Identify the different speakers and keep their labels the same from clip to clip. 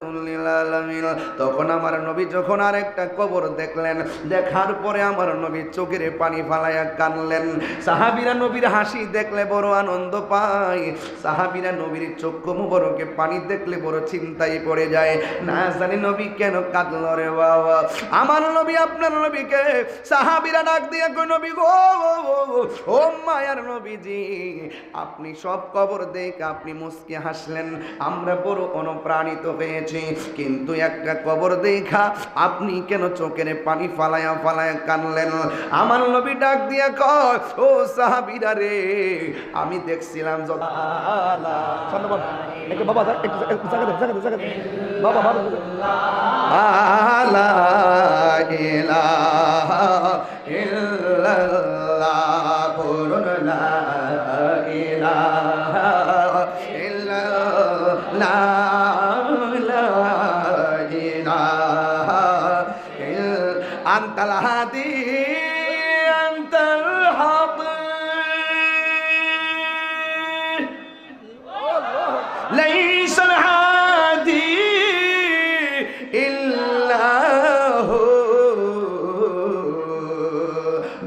Speaker 1: রাহমাতুল লিল আলামিন। তখন আমার নবী যখন আরেকটা কবর দেখলেন, দেখার পরে আমার নবী চোখের পানি ফালাইয়া কাঁদলেন। সাহাবীরা নবীর হাসি দেখলে বড় আনন্দ পায়, সাহাবীরা নবীর চক্ষু মুবারকে পানি দেখলে বড় চিন্তায় পড়ে যায়। না জানি নবী কেন কাঁদল রে বাবা। আমার নবী আপনার নবীকে সাহাবীরা ডাক দিয়ে কই, নবী গো, ও মায়ার নবীজি, আপনি সব কবর দেখে আপনি মুস্কি হাসলেন, আমরা বড় অনুপ্রাণিত হয়েছি, কিন্তু একটা কবর দেখা আপনি কেন চোখের পানি ফালায়া ফালায়া কাঁদলেন? আমার নবী ডাক দিয়া কয়, ও সাহাবীরা রে, আমি দেখছিলাম বাবা লা ইলাহা ইল্লাল্লাহ, বলুন লা ইলাহা ইল্লাল্লাহ, লা ইলাহা ইল্লাল্লাহ, আনতাল হাদি আনতাল হাদি লাইসাল হাদি ইল্লাহু,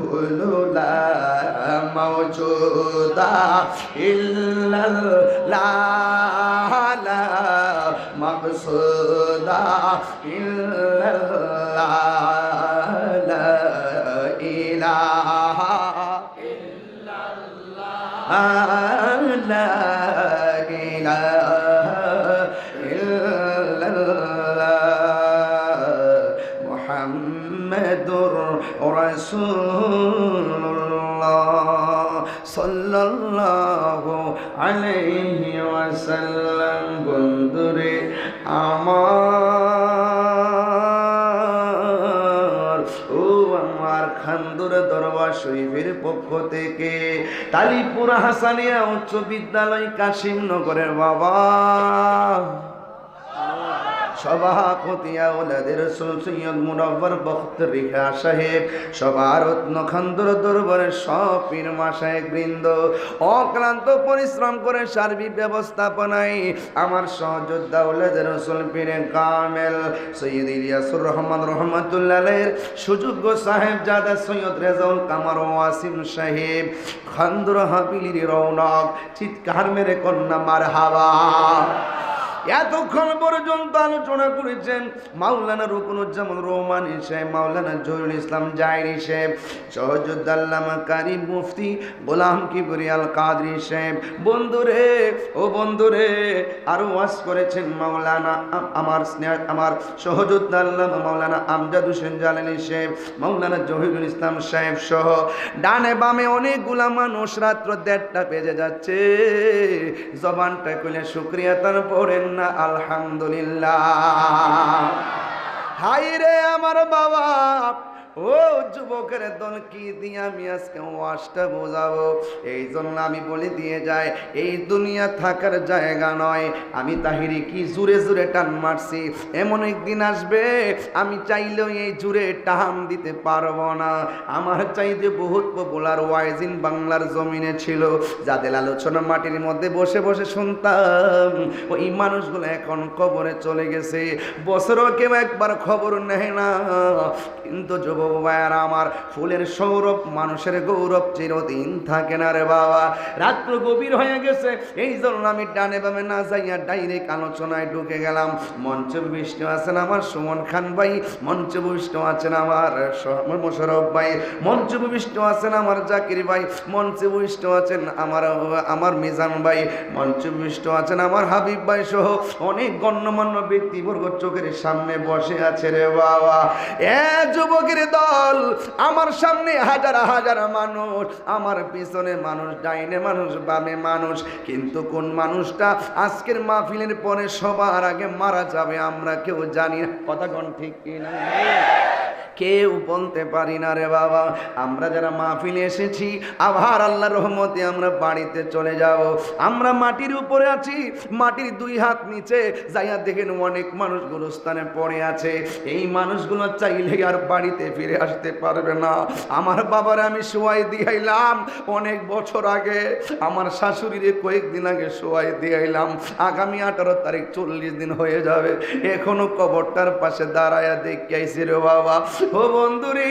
Speaker 1: বলু লা মাওজুদা ইল্লাল্লাহ, লা মাকসুদা ইল্লাল্লাহ, লা ইলাহা ইল্লাল্লাহ, লা ইলাহা ইল্লাল্লাহ, মুহাম্মাদুর রাসূলুল্লাহ সাল্লাল্লাহু আলাইহি ওয়াসাল্লাম। বন্ধুরে আমার, ও আমার খান্দুর দরবার শরীফের পক্ষ থেকে তালিপুর হাসানিয়া উচ্চ বিদ্যালয় কাশিমনগরের বাবা সভাপতি আওলাদের রাসূল সৈয়দ মুনাওয়ার বখত রিহা সাহেব, সবার রত্ন খান্দুর দরবারের সব পীর মাশায়েখ বৃন্দ, অক্লান্ত পরিশ্রম করে সার্বিক ব্যবস্থাপনায় আমার সহযোদ্ধা আওলাদের রাসূল পীরে কামেল সৈয়দ ইলিয়াসুর রহমান রহমাতুল্লাহ আলাইহির সুযোগ্য সাহেব জাদা সৈয়দ রেজাউল কামার ওয়াসিম সাহেব, খান্দুর হাবিলির রৌনক, চিৎকার মেরে কন্যা মারহাবা। এতক্ষণ পর্যন্ত আলোচনা করেছেন মাওলানা রুকনুজ্জামান রহমানী সাহেব, মাওলানা জহিরুল ইসলাম জায়রি সাহেব, সহযোদ্ধা আল্লামা কারি মুফতি গোলাম কিবরিয়াল কাদরি সাহেব। বন্ধুরে, ও বন্ধুরে, আরো ওয়াজ করেছেন মাওলানা আমার সহযোদ্ধা আল্লামা মাওলানা আমজাদ হোসেন জালালী সাহেব, মাওলানা জহিরুল ইসলাম সাহেব সহ ডানে বামে অনেকগুলা মানুষ। রাত্র 1:30 বেজে যাচ্ছে, জবানটা খুলে শুকরিয়া তার পড়েন না আলহামদুলিল্লাহ। হাই রে আমার বাবা, ও যুবকের দল কি দিয়ে আমি আজকে ওয়াজটা বোঝাবো? এই জন্য আমি বলে দিয়ে যাই, এই দুনিয়া থাকার জায়গা নয়। আমি তাহিরি কি জুড়ে জুড়ে টান মারছি, এমন একদিন আসবে আমি চাইলেও এই জুড়ে টান দিতে পারবো না। আমার চাইতে বহুত পপুলার ওয়াইজিন বাংলার জমিনে ছিল, যাদের আলোচনা মাটির মধ্যে বসে বসে শুনতাম, ওই মানুষগুলো এখন কবরে চলে গেছে। বছরও কেউ একবার খবর নেয় না, কিন্তু ভাইয়ারা আমার, ফুলের সৌরভ মানুষের গৌরব চিরদিন থাকে না রে বাবা। রাত্র গভীর হয়ে গেছে, এই জন্য আমি ডানে বামে না যাইয়া ডাইরেক্ট আলোচনায় ঢুকে গেলাম। মঞ্চে বিষ্ট আছেন আমার সুমন খান ভাই, মঞ্চে বিষ্ট আছেন আমার মোশাররফ ভাই, মঞ্চে বিষ্ট আছেন আমার জাকির ভাই, মঞ্চে বিষ্ট আছেন আমার মিজান ভাই, মঞ্চে বিষ্ট আছেন আমার হাবিব ভাই সহ অনেক গণ্যমান্য ব্যক্তিবর্গ চোখের সামনে বসে আছে রে বাবা। এ যুবকের দল, আমার সামনে হাজার হাজার মানুষ, আমার পিছনে মানুষ, ডাইনে মানুষ, বামে মানুষ, কিন্তু কোন মানুষটা আজকের মাহফিলের পরে সবার আগে মারা যাবে আমরা কেউ জানি না। কথা কোন ঠিক কিনা? কেউ বলতে পারি না রে বাবা। আমরা যারা মাহফিলে এসেছি আবার আল্লাহর রহমতে আমরা বাড়িতে চলে যাব। আমরা মাটির উপরে আছি, মাটির 2 হাত নিচে যাইয়া দেখেন অনেক মানুষ গোরস্থানে পড়ে আছে। এই মানুষগুলো চাইলে আর বাড়িতে ফিরে আসতে পারবে না। আমার বাবার আমি শোয়াই দিয়াইলাম অনেক বছর আগে, আমার শাশুড়িরে কয়েকদিন আগে শোয়াই দিয়াইলাম। আগামী 18 তারিখ 40 দিন হয়ে যাবে, এখনো কবরটার পাশে দাঁড়ায়া দেখে আইছি রে বাবা। ও বন্ধুরে,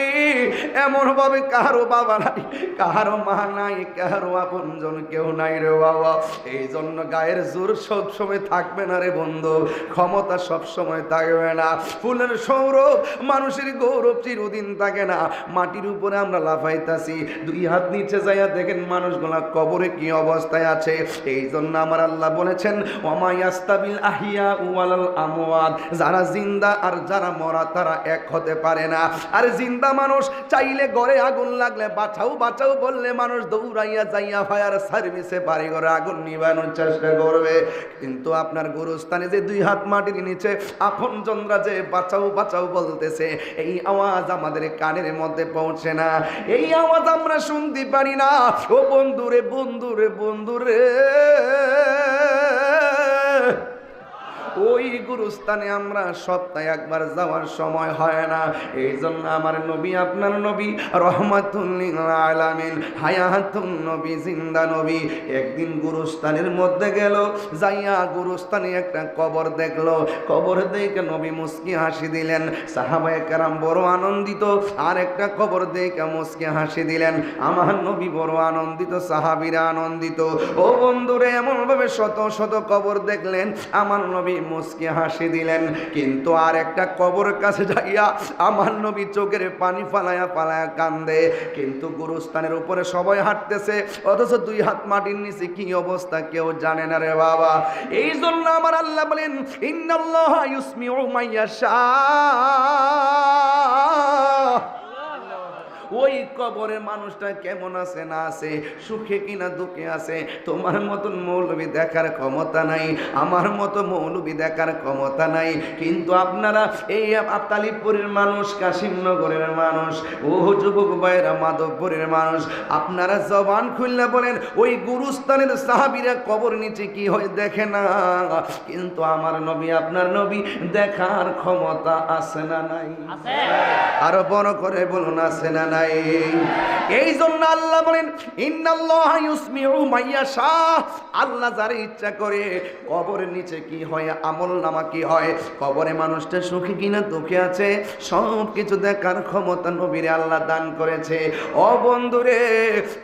Speaker 1: এমন ভাবে কারো বাবা নাই, কারো মা নাই, কারো আপনজন কেউ নাই রে বাবা। এই জন্য গায়ের জোর সব সময় থাকবে না রে বন্ধু, ক্ষমতা সব সময় থাকবে না। ফুলের সৌরভ মানুষের গৌরব চিরদিন থাকে না। মাটির উপরে আমরা লাফাইতাছি, 2 হাত নিচে যাইয়া দেখেন মানুষগুলা কবরে কি অবস্থায় আছে। এই জন্য আমার আল্লাহ বলেছেন ওমা ইয়াস্তাবিল আহিয়া ওয়ালাল আমওয়াত, যারা জিন্দা আর যারা মরা তারা এক হতে পারে না। আর জিন্দা মানুষ চাইলে ঘরে আগুন লাগলে বাঁচাও বাঁচাও বললে মানুষ দৌড়াইয়া যাইয়া ফায়ার সার্ভিসে বাড়ি ঘরে আগুন নিবানোর চেষ্টা করবে। কিন্তু আপনার গোরস্থানে যে 2 হাত মাটির নিচে আপনজনরা যে বাঁচাও বাঁচাও বলতেছে, এই আওয়াজ আমাদের কানের মধ্যে পৌঁছে না, এই আওয়াজ আমরা শুনতে পারি না। ও বন্ধুরে বন্ধুরে বন্ধুরে, ওই গুরুস্থানে আমরা সপ্তাহে একবার যাওয়ার সময় হয় না। এই জন্য আমার নবী, আপনার নবী রহমাতুল লিল আলামিন, হায়াতুন নবী, জিন্দা নবী, একদিন গুরুস্থানের মধ্যে গেল, যাইয়া গুরুস্থানে একটা কবর দেখলো। কবর দেখে নবী মুস্কি হাসি দিলেন, সাহাবায়ে কেরাম বড় আনন্দিত। আর একটা কবর দেখে মুস্কি হাসি দিলেন, আমার নবী বড় আনন্দিত, সাহাবীরা আনন্দিত। ও বন্ধুরে, এমন ভাবে শত শত কবর দেখলেন, আমার নবী মুস্কি হাসি দিলেন। কিন্তু আর একটা কবর কাছে যাইয়া আমার নবী চোখের পানি ফালায়া ফালায়া কান্দে। কিন্তু গুরুস্থানের উপরে সবাই হাঁটতেছে, অথচ 2 হাত মাটির নিচে কি অবস্থা কেউ জানে না রে বাবা। এই জন্য আমার আল্লাহ বলেন ইন্নাল্লাহা ইউসমিউ মাইয়াশা, ওই কবরে মানুষটা কেমন আছে না আছে, সুখে কিনা দুঃখে আছে, তোমার মতন মৌলবী দেখার ক্ষমতা নাই, আমার মতো মৌলবী দেখার ক্ষমতা নাই। কিন্তু আপনারা এই আবতালিপুরের মানুষ, কাশিমনগরের মানুষ, ও যুবক ভাইরা মাধবপুরের মানুষ, আপনারা জবান খুললে বলেন ওই গুরুস্থানের সাহাবীরা কবর নিচে কি হয় দেখে না। কিন্তু আমার নবী, আপনার নবী দেখার ক্ষমতা আছে না নাই? আরো বড় করে বলুন আছে না নাই? এই জন্য আল্লাহ বলেন ইন্নাল্লাহা ইউসমিউ মাইয়াশা, আল্লাহ যারে ইচ্ছা করে কবরের নিচে কি হয়, আমল নামা কি হয়, কবরে মানুষটা সুখী কিনা দুঃখে আছে, সব কিছু দেখার ক্ষমতা নবীর আল্লাহ দান করেছে। ও বন্ধুরে,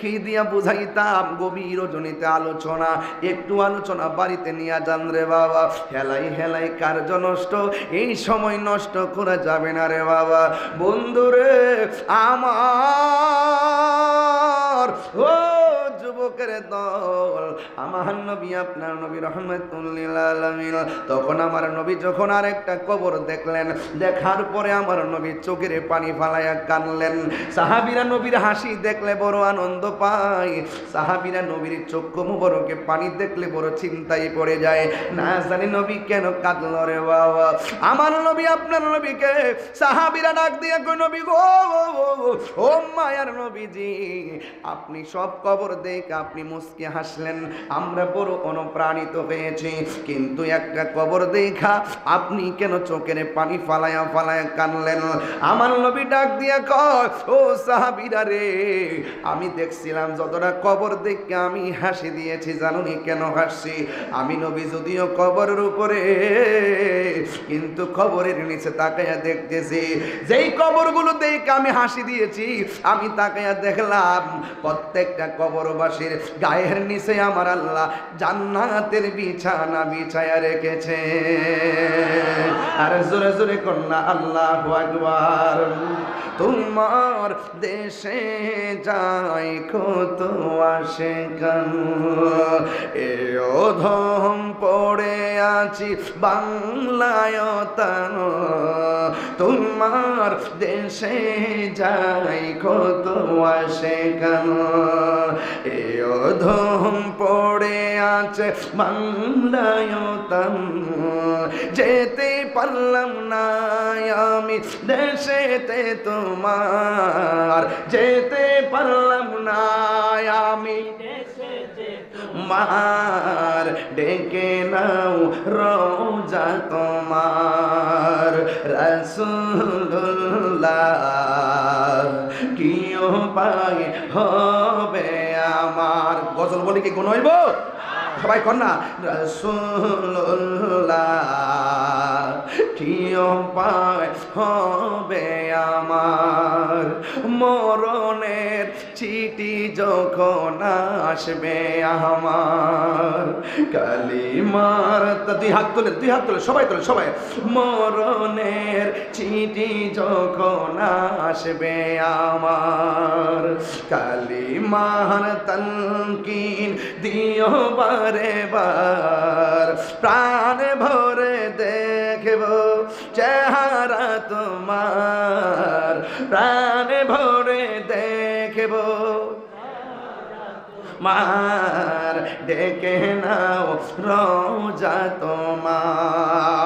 Speaker 1: কি দিয়া বুঝাইতাম, গভীর রজনীতে আলোচনা, একটু আলোচনা বাড়িতে নিয়ে যান রে বাবা। হেলাই হেলাই কার্য নষ্ট, এই সময় নষ্ট করা যাবে না রে বাবা। বন্ধুরে আমার, ও যুবকের দল, আমার নবী, আপনার নবী রহমাতুল লিল আলামিন, তখন আমার নবী যখন আরেকটা কবর দেখলেন, দেখার পরে আমার নবী চোখের পানি ফালাইয়া কাঁদলেন। সাহাবীরা নবীর হাসি দেখলে বড় আনন্দ পায়, সাহাবীরা নবীর চক্ষু মুবারকে পানি দেখলে বড় চিন্তায় পড়ে যায়, না জানি নবী কেন কাঁদল রে বাবা। আমার নবী, আপনার নবীকে সাহাবীরা ডাক দিয়ে কই, নবী গো, ও মায়ার নবীজি, আপনি সব কবর দেখে আপনি মুস্কি হাসলেন, আমরা বড় অনুপ্রাণিত হয়েছি, কিন্তু একটা কবর দেখা আপনি কেন চোখের পানি ফালায়া ফালায়া কাঁদলেন? আমার নবী ডাক দিয়া কয়, ও সাহাবীরা রে, আমি দেখছিলাম যতটা কবর দেখে আমি হাসি দিয়েছি, জানুনি কেন হাসছি? আমি নবী যদিও কবরের উপরে, কিন্তু কবরের নিচে তাকাইয়া দেখতেছি, যেই কবরগুলো দেখে আমি হাসি দিয়েছি, আমি তাকাইয়া দেখলাম প্রত্যেকটা কবরবাসীর গায়ের নিচে আমার আল্লাহ জান্নাতের বিছানা বিছায়া রেখেছে। আর জোরে জোরে কন্যা আল্লাহু আকবার। তোমার দেশে যাই কত আশিকান, এ অধম পড়ে আছি বাংলায় তান, তোমার দেশে যাই কত আশিকান, এ অধম পড়ে আছে বাংলায় তান, যেতে পারলাম না আমি দেশেতে তোমার, যেতে পারলাম না আমি মার, ডেকে নাও রোজা তোমার রাসূলুল্লাহ, কি উপায় হবে আমার। গজল বলি কি গুণ হইব? সবাই কর না, রাসূলুল্লাহ, কি উপায় হবে আমার। মরণের চিঠি যখন আসবে আমার, কালিমার দুই হাত তুলে, দুই হাত তুলে, সবাই তুলে, সবাই। মরণের চিঠি যখন আসবে আমার, কালিমার তালকিন দিও বারে বার, প্রাণ ভরে দেখব চেহারা তোমার, প্রাণ ভরে দেখব মার, ডেকে নাও রোজা তোমার।